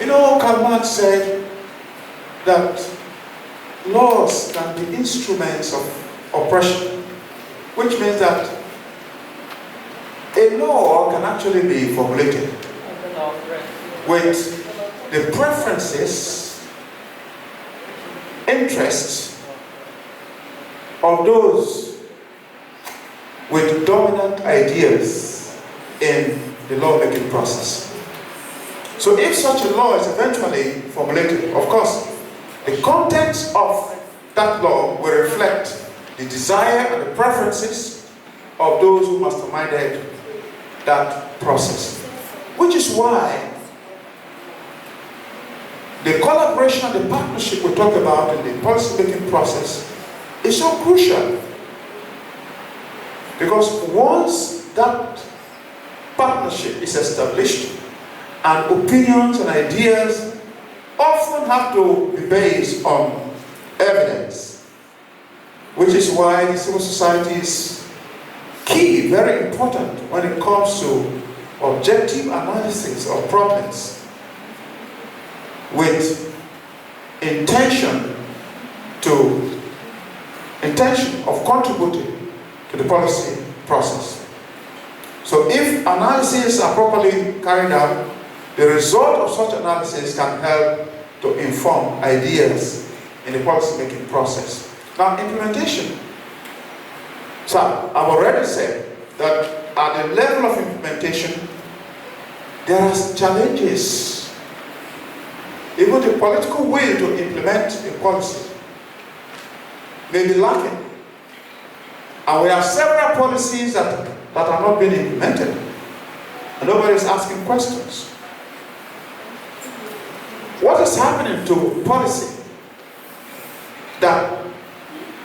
Karl Marx said that laws can be instruments of oppression, which means that a law can actually be formulated with the preferences, interests of those with dominant ideas in the lawmaking process. So if such a law is eventually formulated, of course, the contents of that law will reflect the desire and the preferences of those who masterminded that process. Which is why the collaboration and the partnership we talk about in the policy-making process is so crucial. Because once that partnership is established, and opinions and ideas often have to be based on evidence, which is why the civil society is key, very important when it comes to objective analysis of problems with intention of contributing to the policy process. So if analyses are properly carried out, the result of such analysis can help to inform ideas in the policy-making process. Now, implementation. So, I've already said that at the level of implementation, there are challenges. Even the political will to implement a policy may be lacking. And we have several policies that are not being implemented. And nobody is asking questions. What is happening to policy that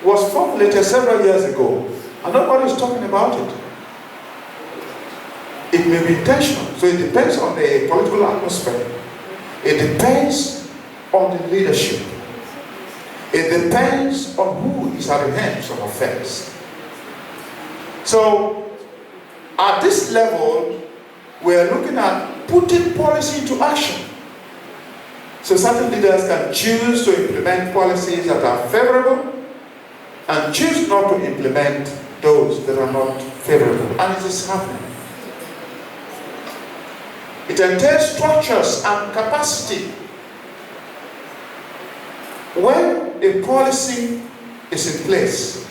was formulated several years ago and nobody is talking about it? It may be intentional, so it depends on the political atmosphere. It depends on the leadership. It depends on who is at the heads of affairs. So, at this level, we are looking at putting policy into action. So certain leaders can choose to implement policies that are favorable and choose not to implement those that are not favorable. And it is happening. It entails structures and capacity. When a policy is in place,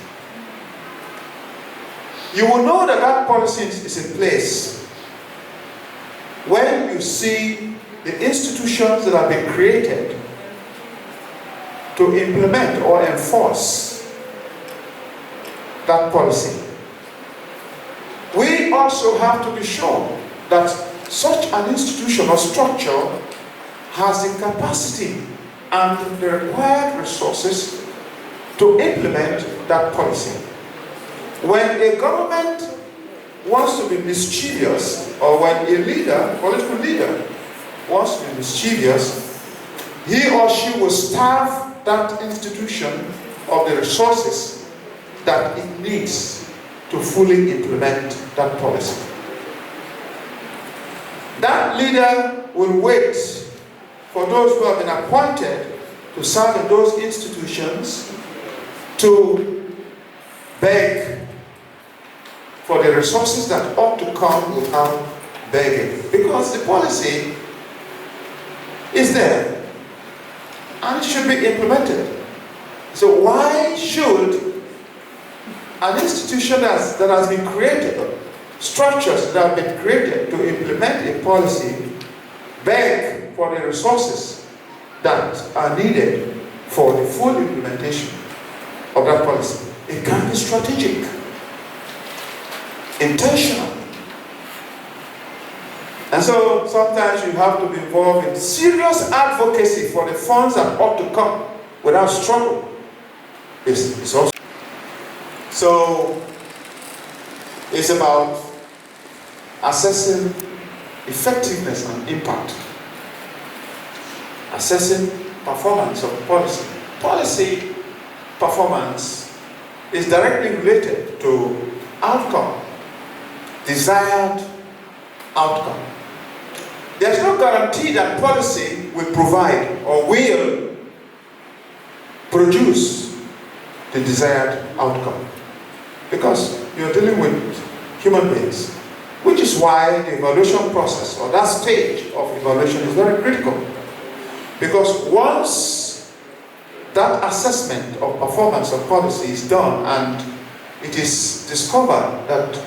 you will know that that policy is in place when you see the institutions that have been created to implement or enforce that policy. We also have to be sure that such an institution or structure has the capacity and the required resources to implement that policy. When a government wants to be mischievous, or when a leader, political leader, wants to be mischievous, he or she will starve that institution of the resources that it needs to fully implement that policy. That leader will wait for those who have been appointed to serve in those institutions to beg for the resources that ought to come without begging. Because the policy is there and it should be implemented. So why should an institution that has been created, structures that have been created to implement a policy, beg for the resources that are needed for the full implementation of that policy? It can be strategic, intentional. And so sometimes you have to be involved in serious advocacy for the funds that ought to come without struggle. It's also. So it's about assessing effectiveness and impact. Assessing performance of policy. Policy performance is directly related to outcome, desired outcome. there's no guarantee that policy will provide or will produce the desired outcome. Because you're dealing with human beings, which is why the evaluation process, or that stage of evaluation, is very critical. Because once that assessment of performance of policy is done and it is discovered that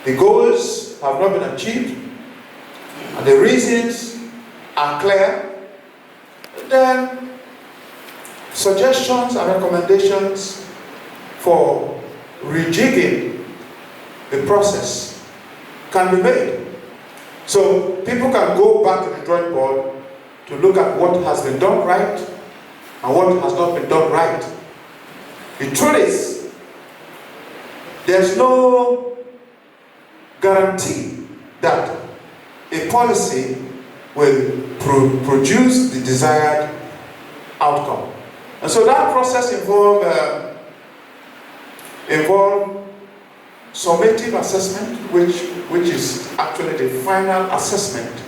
the goals have not been achieved and the reasons are clear, then suggestions and recommendations for rejigging the process can be made. So people can go back to the drawing board to look at what has been done right and what has not been done right. The truth is, there's no guarantee that a policy will produce the desired outcome. And so that process involves summative assessment, which is actually the final assessment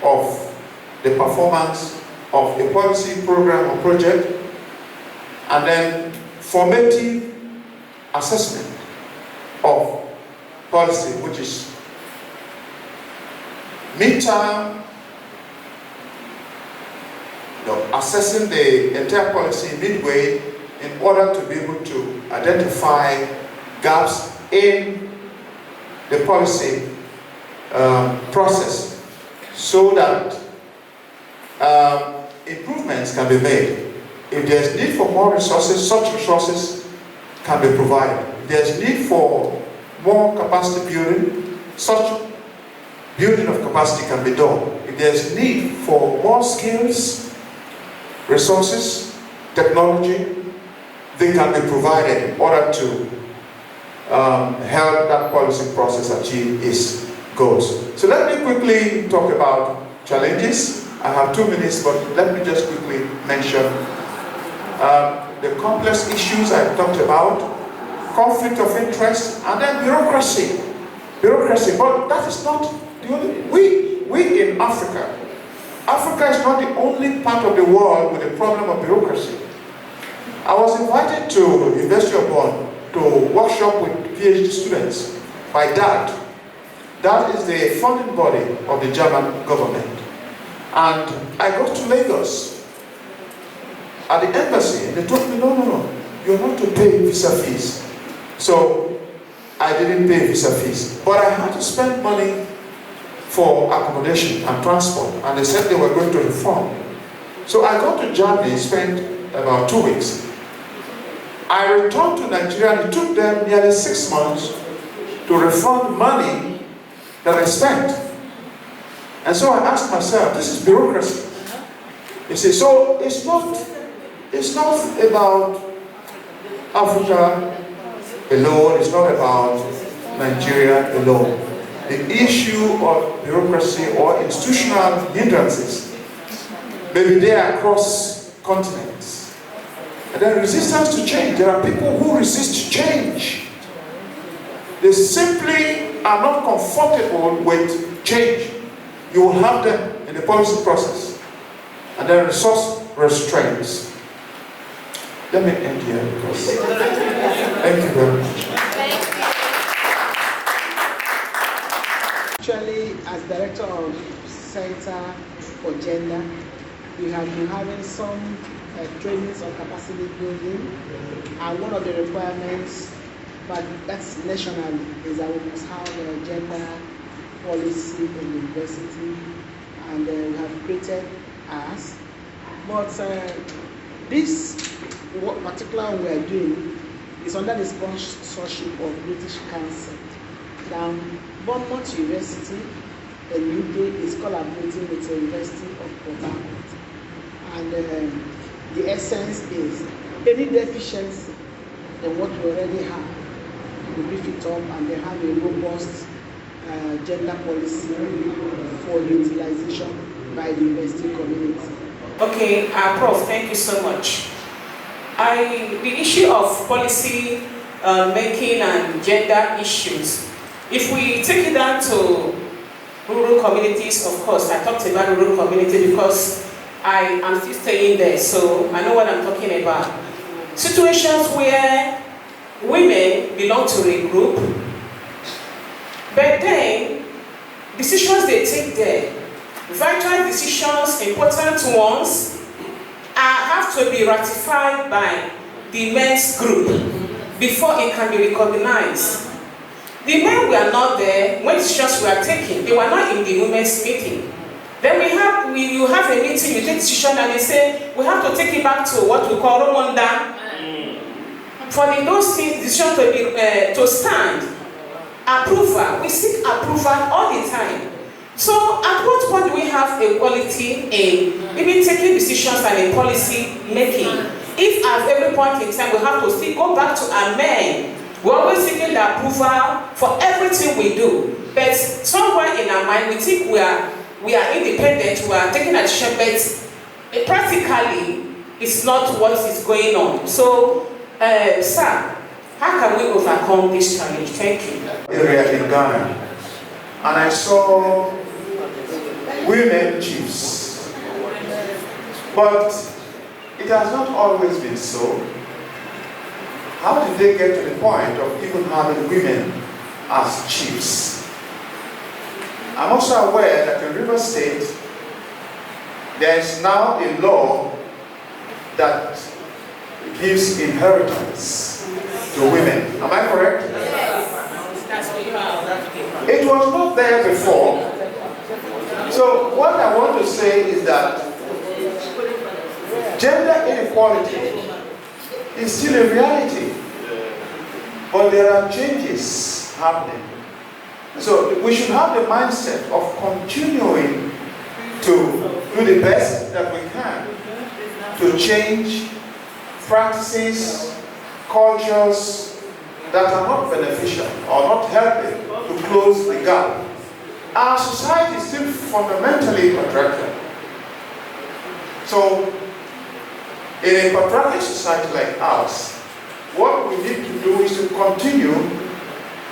of the performance of a policy, program, or project, and then formative assessment of policy, which is midterm, assessing the entire policy midway in order to be able to identify gaps in the policy process so that improvements can be made. If there's need for more resources, such resources can be provided. If there's need for more capacity building, such building of capacity can be done. If there's need for more skills, resources, technology, they can be provided in order to help that policy process achieve its goals. So let me quickly talk about challenges. I have 2 minutes, but let me just quickly mention the complex issues I talked about, conflict of interest, and then bureaucracy. But that is not the only. We in Africa is not the only part of the world with a problem of bureaucracy. I was invited to University of Bonn to workshop with PhD students by DAD. DAD is the funding body of the German government. And I got to Lagos at the embassy, and they told me, no, you're not to pay visa fees. So I didn't pay visa fees. But I had to spend money for accommodation and transport, and they said they were going to reform. So I got to Germany, spent about 2 weeks. I returned to Nigeria, and it took them nearly 6 months to refund money that I spent. And so I asked myself, this is bureaucracy. You see, so it's not about Africa alone, it's not about Nigeria alone. The issue of bureaucracy or institutional hindrances may be there across continents. And then resistance to change. There are people who resist change. They simply are not comfortable with change. You will have them in the policy process. And then resource restraints. Let me end here because thank you very much. Actually, as director of Center for Gender, we have been having some trainings on capacity building, and one of the requirements, but that's national, is that we must have a gender policy in the university, and we have created ours. But this particular one we are doing is under the sponsorship of British Council. Now, Bournemouth University in UK is collaborating with the University of Port Harcourt, and the essence is any deficiency in what we already have, we brief it up and they have a robust gender policy for utilization by the university community. Okay, Prof, thank you so much. The issue of policy making and gender issues, if we take it down to rural communities, of course. I talked about rural community because I am still staying there, so I know what I'm talking about. Situations where women belong to a group, but then decisions they take there, vital decisions, important ones, have to be ratified by the men's group before it can be recognized. The men were not there when decisions were taken. They were not in the women's meeting. Then you have a meeting, you take decision, and they say we have to take it back to what we call Rwanda. For those decisions to stand, approval. We seek approval all the time. So at what point do we have equality in even taking decisions and in policy making? If at every point in time we have to still go back to our men, we're always seeking the approval for everything we do. But somewhere in our mind we think we are independent, we are taking a decision, but practically it's not what is going on. So, sir, how can we overcome this challenge? Thank you. Area in Ghana, and I saw women chiefs, but it has not always been so. How did they get to the point of even having women as chiefs? I'm also aware that in River State, there is now a law that gives inheritance to women. Am I correct? Yes. That's what you have. It was not there before. So what I want to say is that gender inequality is still a reality, but there are changes happening. So we should have the mindset of continuing to do the best that we can to change practices, cultures that are not beneficial or not helping to close the gap. Our society is still fundamentally patriarchal. So in a patriarchal society like ours, what we need to do is to continue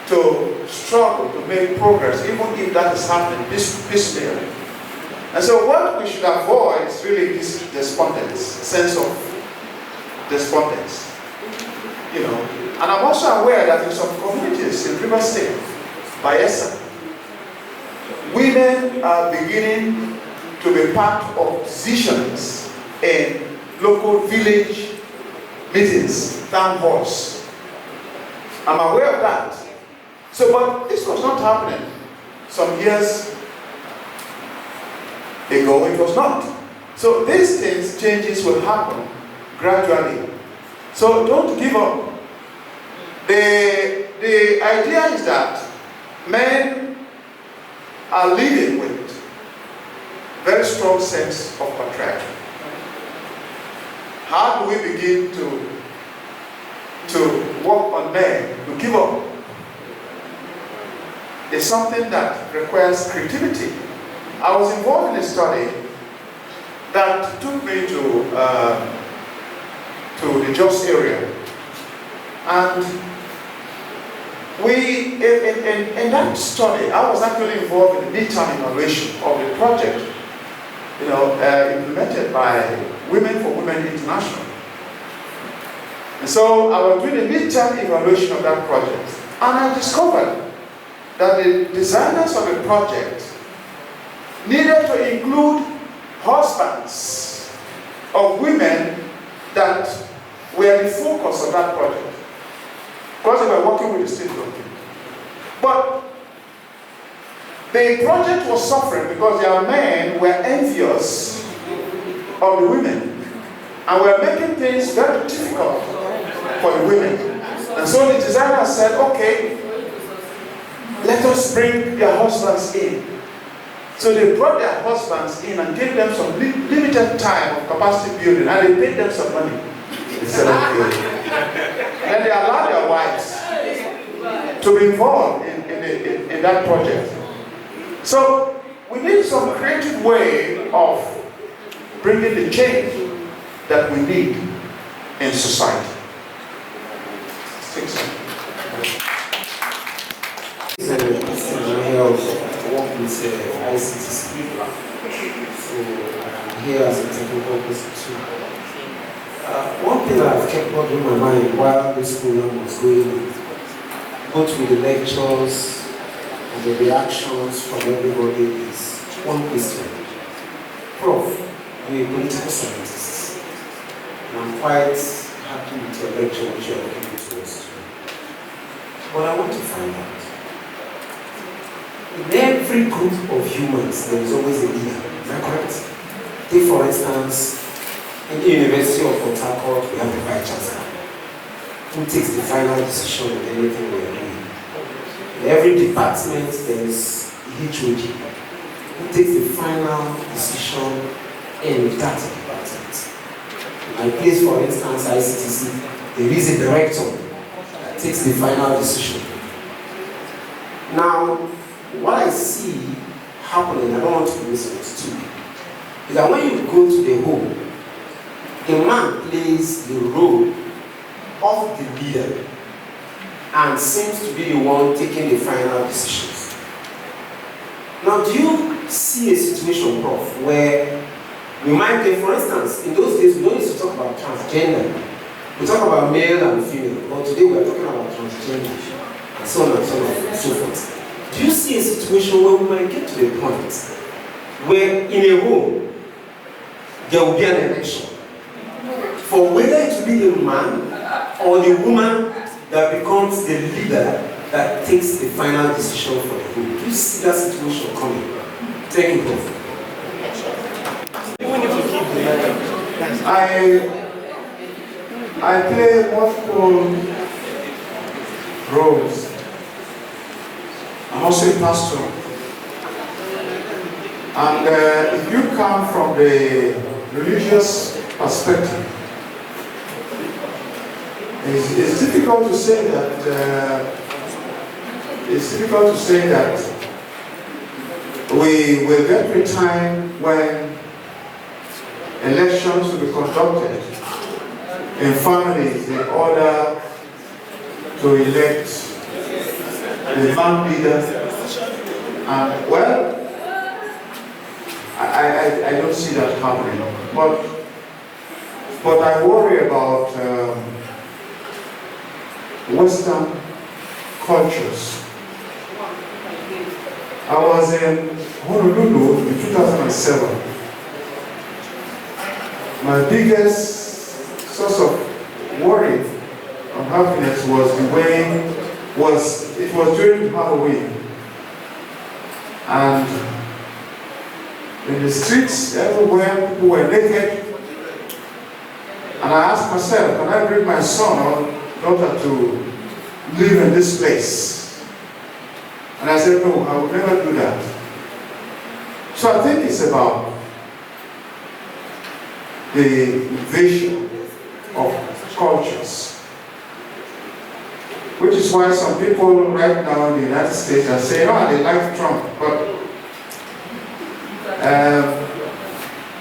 to struggle to make progress, even if that is happening piecemeal. And so what we should avoid is really this despondence, sense of despondence. You know, and I'm also aware that in some communities in River State, Bayelsa, women are beginning to be part of decisions in local village meetings, town halls. I'm aware of that. So, but this was not happening some years ago. It was not. So these things, changes will happen gradually. So don't give up. The idea is that men are living with very strong sense of patriarchy. How do we begin to work on men to give up? It's something that requires creativity. I was involved in a study that took me to the Jos area, and in that study, I was actually involved in the midterm evaluation of the project, implemented by Women for Women International. And so I was doing a midterm evaluation of that project, and I discovered that the designers of the project needed to include husbands of women that were the focus of that project, because they were working with the state government. But the project was suffering because their men were envious of the women and were making things very difficult for the women. And so the designer said, okay, let us bring their husbands in. So they brought their husbands in and gave them some limited time of capacity building, and they paid them some money instead of building. Then they allowed their wives to be involved in that project. So we need some creative way of bringing the change that we need in society. Health work with ICTC. So I'm here as a technical person too. One thing that I've kept bothering my mind while this program was going on, both with the lectures and the reactions from everybody, is one question. Prof, you're a political scientist, and I'm quite happy with your lecture which you are giving to us today. But I want to find out, in every group of humans, there is always a leader. Is that correct? Take for instance, in the University of Port Harcourt, we have the Vice Chancellor, who takes the final decision on anything we are doing. In every department, there is the HOD, who takes the final decision in that department. In my place, for instance, ICTC, there is a director that takes the final decision. Now, what I see happening, I don't want to be misunderstood, is that when you go to the home, the man plays the role of the leader and seems to be the one taking the final decisions. Now, do you see a situation, Prof, where we might get, for instance, in those days we don't used to talk about transgender. We talk about male and female, but today we are talking about transgender and so on and so on and so forth. Do you see a situation where we might get to the point where in a home there will be an election for whether it will be the man or the woman that becomes the leader that takes the final decision for the home? Do you see that situation coming? Thank you, Prof. I play multiple roles. I'm also a pastor. And if you come from the religious perspective, it's difficult to say that we will get to a time when elections will be conducted in families in order to elect the man leader. And well, I don't see that happening. But I worry about Western cultures. I was in Honolulu in 2007. My biggest source of worry and happiness was it was during Halloween. And in the streets, everywhere, people were naked. And I asked myself, can I bring my son or daughter to live in this place? And I said, no, I would never do that. So I think it's about the invasion of cultures. Which is why some people right now in the United States are saying, oh, they like Trump, but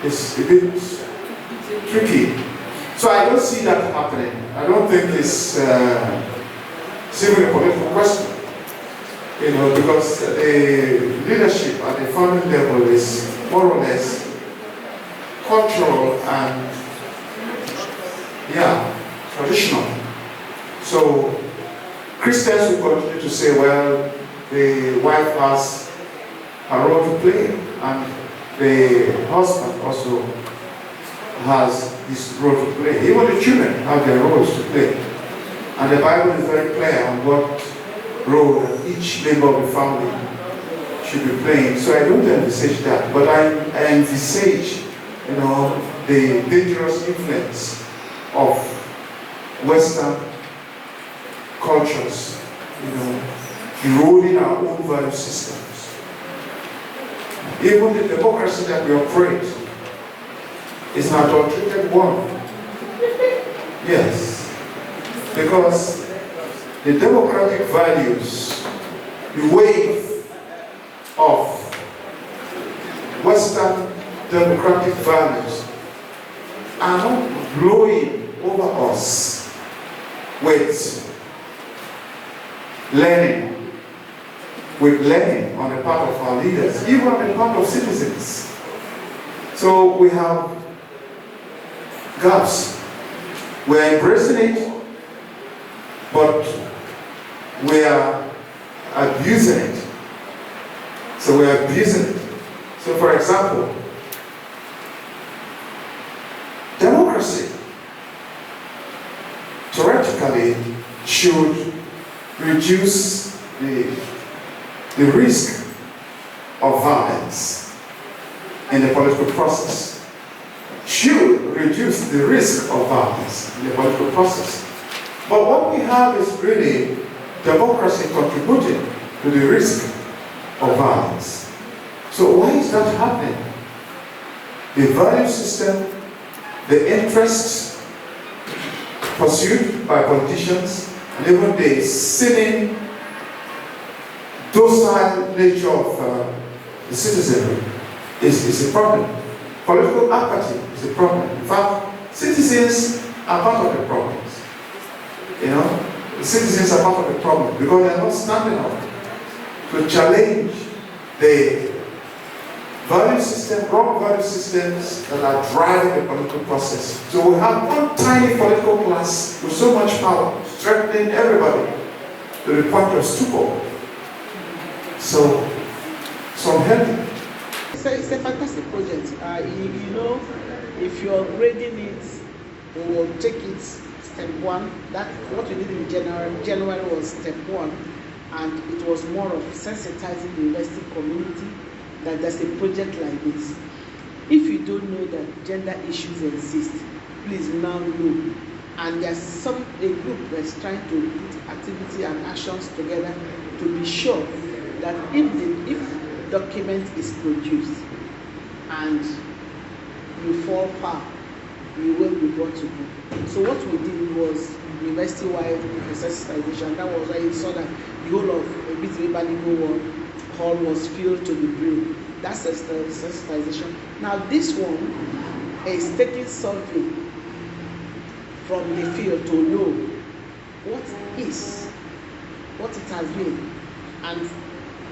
it's a bit tricky. So I don't see that happening. I don't think it's even a political question. You know, because the leadership at the family level is more or less cultural and, traditional. So Christians will continue to say, well, the wife has a role to play, and the husband also has this role to play. Even the children have their roles to play. And the Bible is very clear on what role each member of the family should be playing. So I don't envisage that, but I envisage, the dangerous influence of Western cultures, eroding our own value systems. Even the democracy that we operate is an adulterated one. Yes, because the democratic values, the wave of Western democratic values are not blowing over us with learning, with learning on the part of our leaders, even on the part of citizens. So we have gaps. We're embracing it, but we are abusing it. So we are abusing it. So for example, democracy theoretically should reduce the risk of violence in the political process. Should reduce the risk of violence in the political process. But what we have is really democracy contributing to the risk of violence. So why is that happening? The value system, the interests pursued by politicians, and even the seeming docile nature of the citizenry is a problem. Political apathy is a problem. In fact, citizens are part of the problems. You know, the citizens are part of the problem because they are not standing up to challenge the value system, wrong value systems that are driving the political process. So we have one tiny political class with so much power, threatening everybody to the point of stupor. So I'm healthy. It's a fantastic project. You know, if you're grading it, we will take it step one. That what we did in January was step one, and it was more of sensitizing the university community that there's a project like this. If you don't know that gender issues exist, please now know. And there's a group that's trying to put activity and actions together to be sure that if document is produced and you fall foul, you will be brought to book. So what we did was university-wide sensitization. That was why you saw that the whole of Baligo Hall was filled to the brim. That's sensitization. Now this one is taking something from the field to know what it has been, and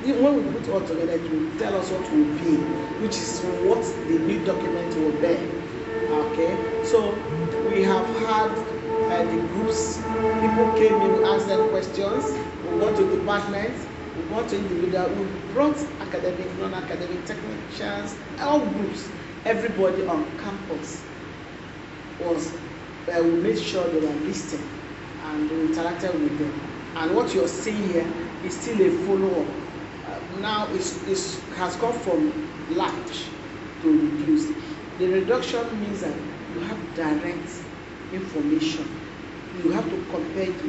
when we put it all together, it will tell us what will be, which is what the new document will bear. Okay, so we have had the groups, people came in, asked them questions, we went to departments, we went to individual, we brought academic, non-academic, technicians, all groups, everybody on campus was, we made sure they were listening and we interacted with them. And what you're seeing here is still a follow-up. Now it has gone from large to reduced. The reduction means that you have direct information. You have to compare it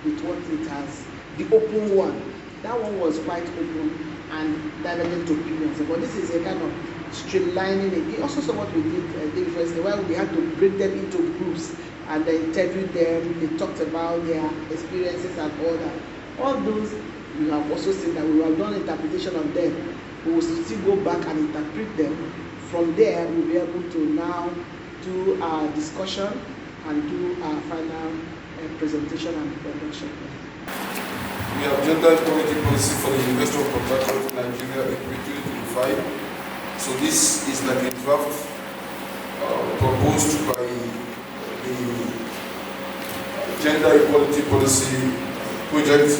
with what it has. The open one, that one was quite open and divergent opinions. But this is a kind of streamlining it. You also saw what we did first, where we had to break them into groups and then interview them. They talked about their experiences and all that. All those, you have also seen that we have done interpretation of them. We will still go back and interpret them. From there, we'll be able to now do our discussion and do our final presentation and production. We have gender equality policy for the University of Port Harcourt, Nigeria, April 2025. So this is like a draft proposed by the gender equality policy project.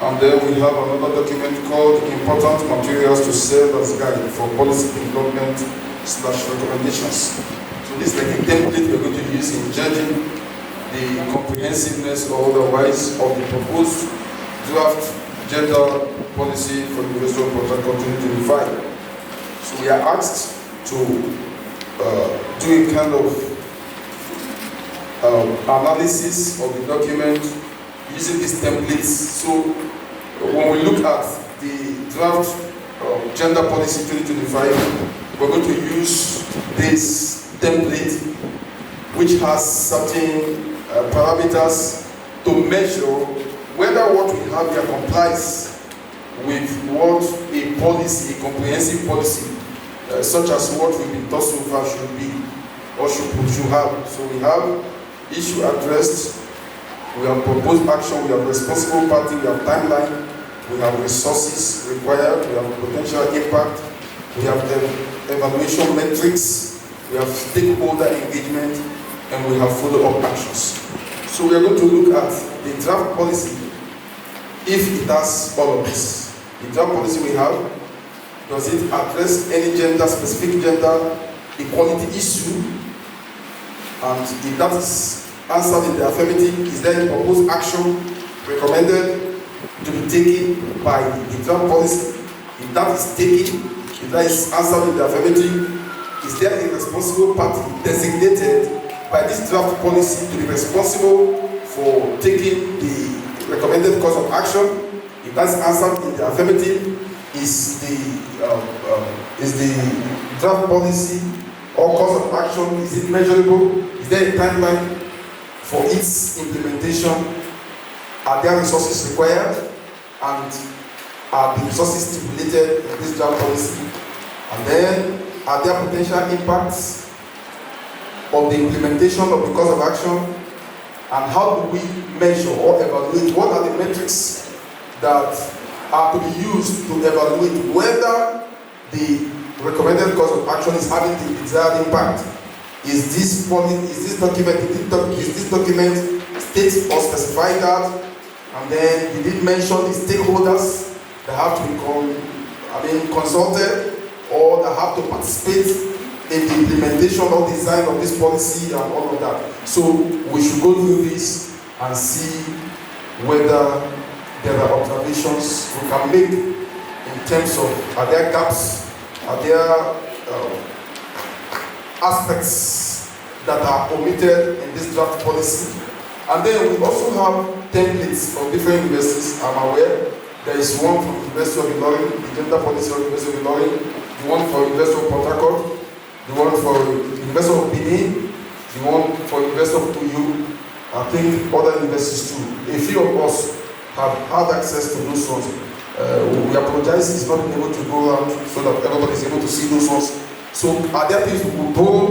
And then we have another document called Important Materials to Serve as Guide for Policy Development / Recommendations. So this is like a template we're going to use in judging the comprehensiveness or otherwise of the proposed draft gender policy for the University of Port Harcourt 2025. So we are asked to do a kind of analysis of the document using these templates. So when we look at the draft gender policy 2025, we're going to use this template which has certain parameters to measure whether what we have here complies with what a policy, a comprehensive policy, such as what we've been taught so far should be or should have. So we have issue addressed, we have proposed action, we have responsible party, we have timeline, we have resources required, we have potential impact, we have the evaluation metrics, we have stakeholder engagement, and we have follow-up actions. So we are going to look at the draft policy, if it has all of this. The draft policy we have, does it address any specific gender equality issue? And if that is answered in the affirmative, is there any proposed action recommended to be taken by the draft policy? If that is taken, if that is answered in the affirmative, is there a responsible party designated by this draft policy to be responsible for taking the recommended course of action? If that's answered in the affirmative, is the draft policy or course of action, is it measurable? Is there a timeline for its implementation? Are there resources required? And are the resources stipulated in this draft policy? And then, are there potential impacts of the implementation of the course of action? And how do we measure or evaluate? What are the metrics that are to be used to evaluate whether the recommended course of action is having the desired impact? Is this document state or specify that? And then did it mention the stakeholders that have to be consulted or that have to participate in the implementation or design of this policy and all of that? So we should go through this and see whether there are observations we can make in terms of, are there gaps, are there aspects that are omitted in this draft policy. And then we also have templates from different universities. I'm aware there is one from the University of Ilorin, the gender policy of the University of Ilorin, the one for University of Port Harcourt, the one for University of Benin, the one for University of Uyu, I think other universities too. A few of us have had access to those ones. We apologize, it's not been able to go around so that everybody is able to see those ones. So are there things we will borrow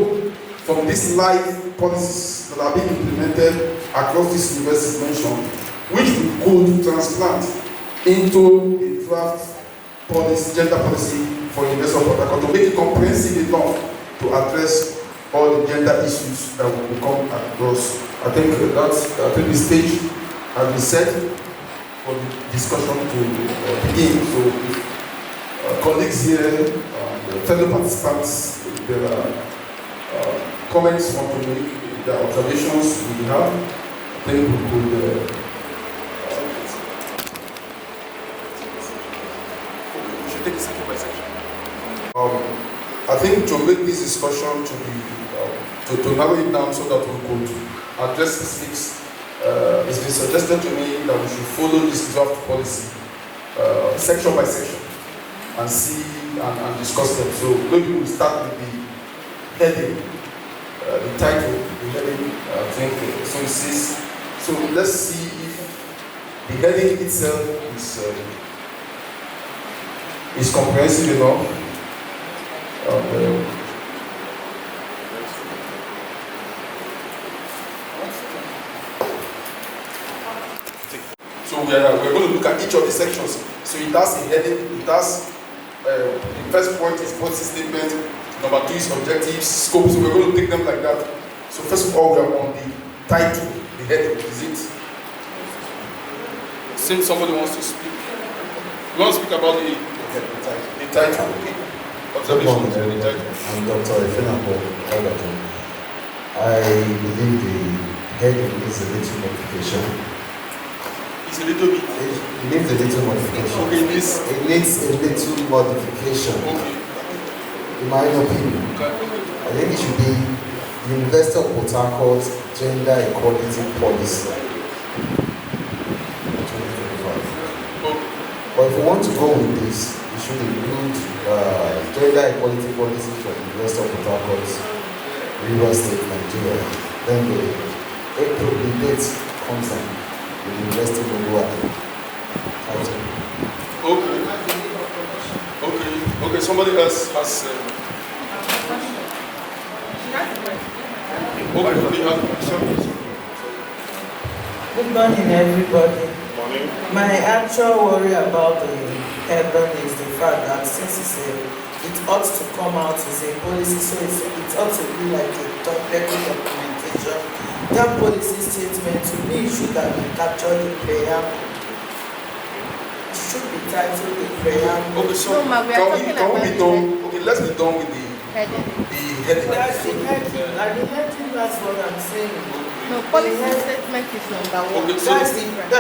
from these live policies that are being implemented across these universities mentioned, which we could transplant into a draft policy, gender policy for University of Port Harcourt to make it comprehensive enough to address all the gender issues that will come across. I think the stage has been set for the discussion to begin. So if colleagues here, fellow participants, if there are comments want to make, the observations we have, I think we could we should take it section by section. I think to make this discussion to be to narrow it down so that we could address specifics, it's been suggested to me that we should follow this draft policy section by section and see and discuss them. So maybe we'll start with the heading, the title, the heading. I think so. It says, so let's see if the heading itself is comprehensive enough. So we're going to look at each of the sections. So it has a heading, it has the first point is policy statement, number 2 is objectives, scope. So we're going to take them like that. So first of all, we are on the title, the heading, is it? Since somebody wants to speak, you want to speak about the title. Okay. Good morning, everybody. I'm Dr. Efenapo Elgaton. I believe the heading is a little modification. It's a little bit. It needs a little modification. Okay, it needs a little modification. Okay. In my opinion, I think it should be the University of Port Harcourt Gender Equality Policy 2025. Okay. But if we want to go with this, we should include Gender Equality Policy for the University of Port Harcourt, Rivers State, Nigeria. Then the date comes in with the University of Nigeria. Okay, somebody else has. Good morning, everybody. My actual worry about the urban is the fact that since it ought to come out as a policy, so it ought to be like a documentation. That policy statement to me should have been captured in preamble. It should be titled in preamble. Okay, so can we be done? Okay, let's be done with the heading. That's the heading. And the heading, that's what I'm saying. No, policy statement is number one. Okay, so That's different.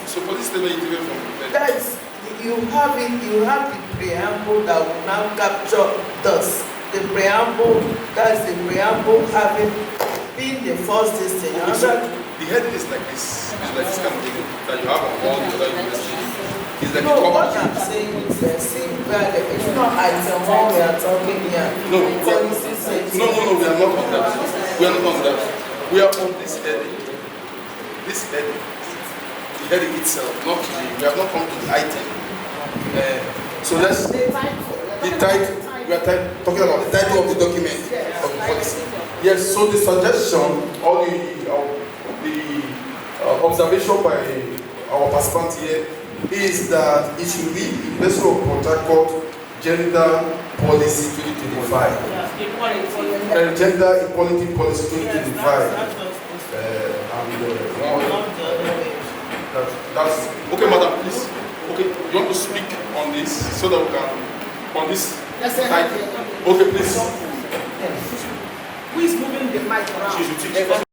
so policy statement is different from That's you have the preamble that will now capture thus. The preamble, that's the preamble having been the first thing. Okay, so the heading is like this. It's like this kind of thing that you have on all the other universities. It's like no, a what cover. I'm saying is it's not item one we are talking here. No, Policy statement. no, we are not on that. We are not on that. We are on this heading. This heading. The heading itself, not the, we have not come to the item. So let's, the title, we are talking about the title of the document of the policy. Yes, so the suggestion or the observation by our participant here is that it should be University of Port Harcourt Gender Policy 2025. Gender Equality Policy 2025. That's okay, madam, please. Okay, you want to speak on this so that we can on this title? Okay, please. Who is moving the mic around?